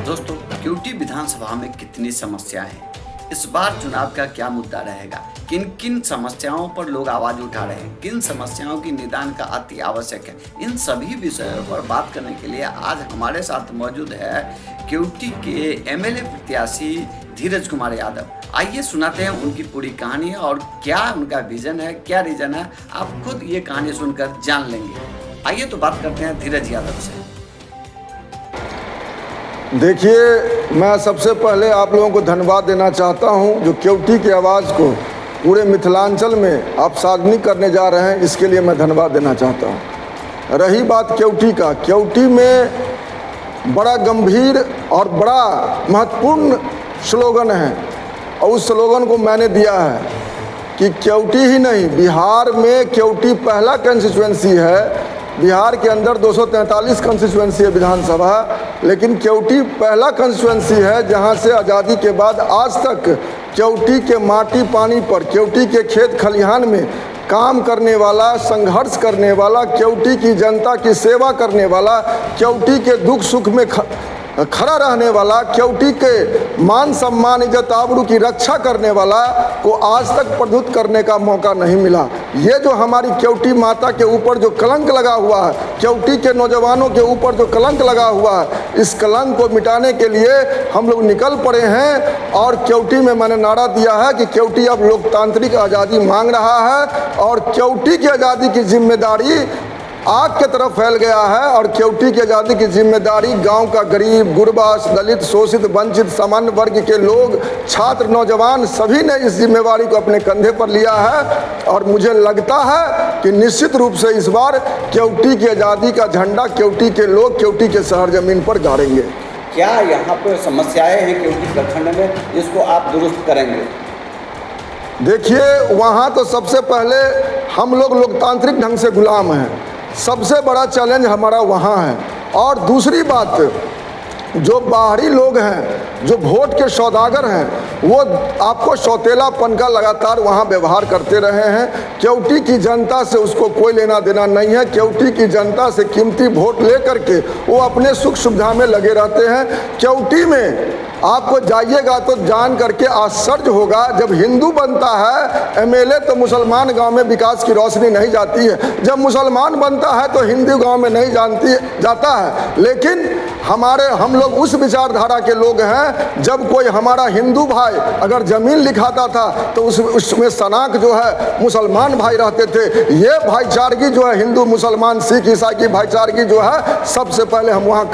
दोस्तों, क्यूटी विधानसभा में कितनी समस्याएं हैं, इस बार चुनाव का क्या मुद्दा रहेगा, किन किन समस्याओं पर लोग आवाज उठा रहे हैं, किन समस्याओं की निदान का अति आवश्यक है, इन सभी विषयों पर बात करने के लिए आज हमारे साथ मौजूद है क्यूटी के एमएलए प्रत्याशी धीरज कुमार यादव। आइए सुनाते हैं उनकी पूरी कहानी और क्या उनका विजन है, क्या रीजन है, आप खुद ये कहानी सुनकर जान लेंगे। आइए तो बात करते हैं धीरज यादव से। देखिए, मैं सबसे पहले आप लोगों को धन्यवाद देना चाहता हूं जो क्यूटी की आवाज़ को पूरे मिथिलांचल में आप सार्वजनिक करने जा रहे हैं, इसके लिए मैं धन्यवाद देना चाहता हूं। रही बात क्यूटी का, क्यूटी में बड़ा गंभीर और बड़ा महत्वपूर्ण स्लोगन है और उस स्लोगन को मैंने दिया है कि क्यूटी ही नहीं, बिहार में क्यूटी पहला कंस्टिट्यूएंसी है। बिहार के अंदर 243 कंस्टिट्यूएंसी है विधानसभा, लेकिन क्यूटी पहला कंस्टिट्यूएंसी है जहां से आज़ादी के बाद आज तक क्यूटी के माटी पानी पर, क्यूटी के खेत खलिहान में काम करने वाला, संघर्ष करने वाला, क्यूटी की जनता की सेवा करने वाला, क्यूटी के दुख सुख में खड़ा रहने वाला, क्यूटी के मान सम्मान इज्जत आबरू की रक्षा करने वाला को आज तक प्रदुत करने का मौका नहीं मिला। ये जो हमारी क्यूटी माता के ऊपर जो कलंक लगा हुआ है, क्यूटी के नौजवानों के ऊपर जो कलंक लगा हुआ है, इस कलंक को मिटाने के लिए हम लोग निकल पड़े हैं। और क्यूटी में मैंने नारा दिया है कि क्यूटी अब लोकतांत्रिक आज़ादी मांग रहा है और क्यूटी की आज़ादी की जिम्मेदारी आग के तरफ फैल गया है। और क्यूटी की आज़ादी की जिम्मेदारी गांव का गरीब, गुरबा, दलित, शोषित, वंचित, सामान्य वर्ग के लोग, छात्र, नौजवान सभी ने इस जिम्मेवारी को अपने कंधे पर लिया है। और मुझे लगता है कि निश्चित रूप से इस बार क्यूटी की आज़ादी का झंडा क्यूटी के लोग क्यूटी के शहर जमीन पर गाड़ेंगे। क्या यहाँ पर समस्याएं हैं क्यूटी प्रखंड में, जिसको आप दुरुस्त करेंगे? देखिए, वहाँ तो सबसे पहले हम लोग लोकतांत्रिक ढंग से गुलाम हैं, सबसे बड़ा चैलेंज हमारा वहाँ है। और दूसरी बात, जो बाहरी लोग हैं, जो वोट के सौदागर हैं, वो आपको सौतेलापन का लगातार वहाँ व्यवहार करते रहे हैं। क्यूटी की जनता से उसको कोई लेना देना नहीं है। क्यूटी की जनता से कीमती वोट ले करके वो अपने सुख सुविधा में लगे रहते हैं। क्यूटी में आपको जाइएगा तो जान करके आश्चर्य होगा, जब हिंदू बनता है एमएलए तो मुसलमान गांव में विकास की रोशनी नहीं जाती है, जब मुसलमान बनता है तो हिंदू गांव में नहीं जाता है। लेकिन हम लोग उस विचारधारा के लोग हैं, जब कोई हमारा हिंदू भाई अगर ज़मीन लिखाता था तो उसमें सनाक जो है मुसलमान भाई रहते थे। ये भाईचारगी जो है हिंदू मुसलमान सिख ईसाई की भाईचारगी जो है, सबसे पहले हम वहाँ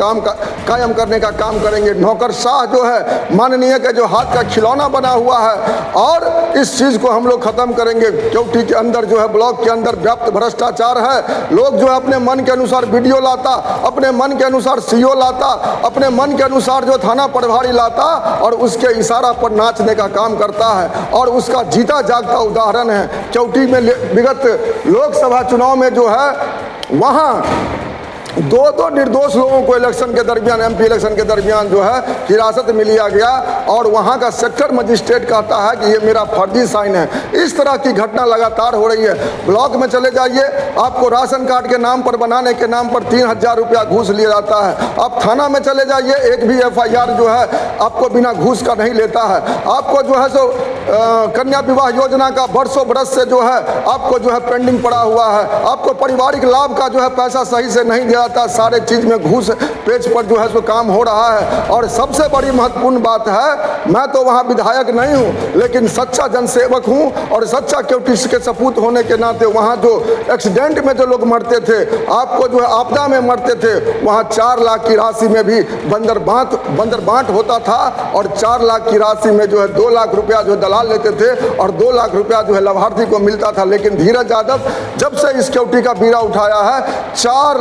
कायम करने का काम करेंगे। नौकरशाह जो है माननीय के जो हाथ का खिलौना बना हुआ है, और इस चीज़ को हम लोग ख़त्म करेंगे। क्यूटी के अंदर जो है, ब्लॉक के अंदर व्याप्त भ्रष्टाचार है। लोग जो है अपने मन के अनुसार वीडियो लाता, अपने मन के अनुसार सीओ लाता, अपने मन के अनुसार जो थाना प्रभारी लाता और उसके इशारा पर नाचने का काम करता है। और उसका जीता जागता उदाहरण है क्यूटी में विगत लोकसभा चुनाव में जो है, वहाँ दो निर्दोष लोगों को इलेक्शन के दरमियान, एमपी इलेक्शन के दरमियान जो है हिरासत में लिया गया और वहाँ का सेक्टर मजिस्ट्रेट कहता है कि ये मेरा फर्जी साइन है। इस तरह की घटना लगातार हो रही है। ब्लॉक में चले जाइए, आपको राशन कार्ड के नाम पर, बनाने के नाम पर 3000 रुपया घूस लिया जाता है। आप थाना में चले जाइए, एक भी FIR जो है आपको बिना घूस का नहीं लेता है। आपको जो है सो कन्या विवाह योजना का बरसों बरस से जो है आपको जो है पेंडिंग पड़ा हुआ है। आपको पारिवारिक लाभ का जो है पैसा सही से नहीं दिया, सारे चीज में घूस पेज पर जो है सो काम हो रहा है। और सबसे बड़ी महत्वपूर्ण बात है, मैं तो वहाँ विधायक नहीं हूँ, लेकिन सच्चा जनसेवक हूँ और सच्चा क्यूटी के सपूत होने के नाते वहाँ जो एक्सीडेंट में जो लोग मरते थे, आपको जो है आपदा में मरते थे, वहाँ 4 लाख की राशि में भी बंदर बांट होता था। और 4 लाख की राशि में जो है 2 लाख रुपया जो दलाल लेते थे और 2 लाख रुपया जो है लाभार्थी को मिलता था। लेकिन धीरज यादव जब से इस क्यूटी का बीड़ा उठाया है, 4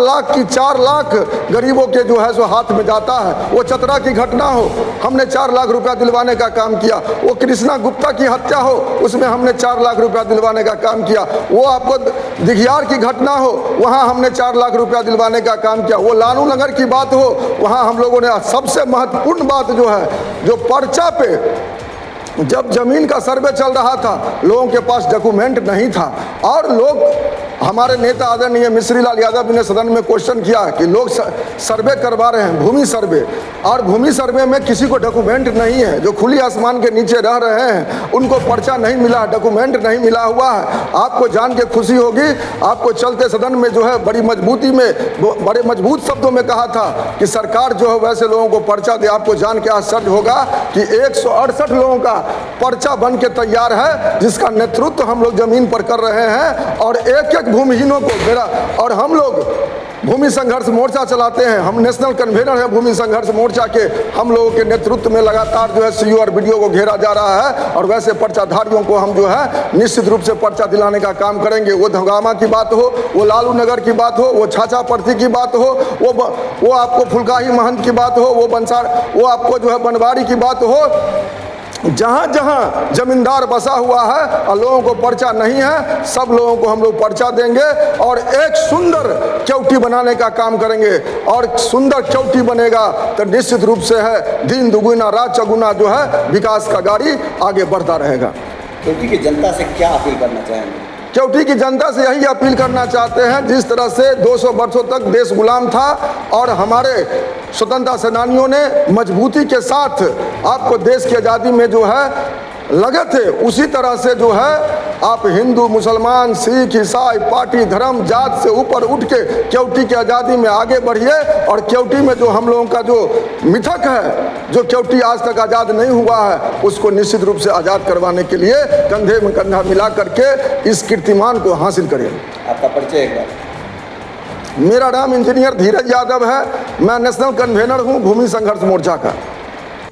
लाख गरीबों के जो है सो हाथ में जाता है। वो चतरा की घटना हो, हमने 4 लाख रुपया दिलवाने का काम किया। वो कृष्णा गुप्ता की हत्या हो, उसमें हमने 4 लाख रुपया दिलवाने का काम किया। वो आपको दिघियार की घटना हो, वहाँ हमने 4 लाख रुपया दिलवाने का काम किया। वो लालू नगर की बात हो, वहाँ हम लोगों ने, सबसे महत्वपूर्ण बात जो है, जो पर्चा पे जब जमीन का सर्वे चल रहा था, लोगों के पास डॉक्यूमेंट नहीं था और लोग हमारे नेता आदरणीय मिश्री लाल यादव ने सदन में क्वेश्चन किया कि लोग सर्वे करवा रहे हैं, भूमि सर्वे, और भूमि सर्वे में किसी को डॉक्यूमेंट नहीं है। जो खुली आसमान के नीचे रह रहे हैं उनको पर्चा नहीं मिला, डॉक्यूमेंट नहीं मिला हुआ है। आपको जान के खुशी होगी, आपको चलते सदन में जो है बड़ी मजबूती में, बड़े मजबूत शब्दों में कहा था कि सरकार जो है वैसे लोगों को पर्चा दे। आपको जान के आश्चर्य होगा कि 168 लोगों का पर्चा बन के तैयार है, जिसका नेतृत्व हम लोग जमीन पर कर रहे हैं। और एक एक भूमिहीनों को मेरा, और हम लोग भूमि संघर्ष मोर्चा चलाते हैं, हम नेशनल कन्वेनर हैं भूमि संघर्ष मोर्चा के। हम लोगों के नेतृत्व में लगातार जो है सीओ और बीडीओ को घेरा जा रहा है, और वैसे पर्चाधारियों को हम जो है निश्चित रूप से पर्चा दिलाने का काम करेंगे। वो धगामा की बात हो, वो लालू नगर की बात हो, वो छाछा पर्ती की बात हो, वो आपको फुलकाही महंत की बात हो, वो आपको जो है बनवारी की बात हो, जहाँ जहाँ जमींदार बसा हुआ है और लोगों को पर्चा नहीं है, सब लोगों को हम लोग पर्चा देंगे और एक सुंदर चौकी बनाने का काम करेंगे। और सुंदर चौकी बनेगा तो निश्चित रूप से है दिन दुगुना रात चौगुना जो है विकास का गाड़ी आगे बढ़ता रहेगा। चौकी की जनता से क्या अपील करना चाहेंगे? चौकी की जनता से यही अपील करना चाहते हैं, जिस तरह से 200 वर्षों तक देश गुलाम था और हमारे स्वतंत्रता सेनानियों ने मजबूती के साथ आपको देश की आज़ादी में जो है लगे थे, उसी तरह से जो है आप हिंदू, मुसलमान, सिख, ईसाई, पार्टी, धर्म, जात से ऊपर उठ के केवटी की आज़ादी में आगे बढ़िए। और केवटी में जो हम लोगों का जो मिथक है, जो केवटी आज तक आज़ाद नहीं हुआ है, उसको निश्चित रूप से आज़ाद करवाने के लिए कंधे में कंधा मिला करके इस कीर्तिमान को हासिल करें। आपका परिचय एक बार? मेरा नाम इंजीनियर धीरज यादव है, मैं नेशनल कन्वेनर हूँ भूमि संघर्ष मोर्चा का।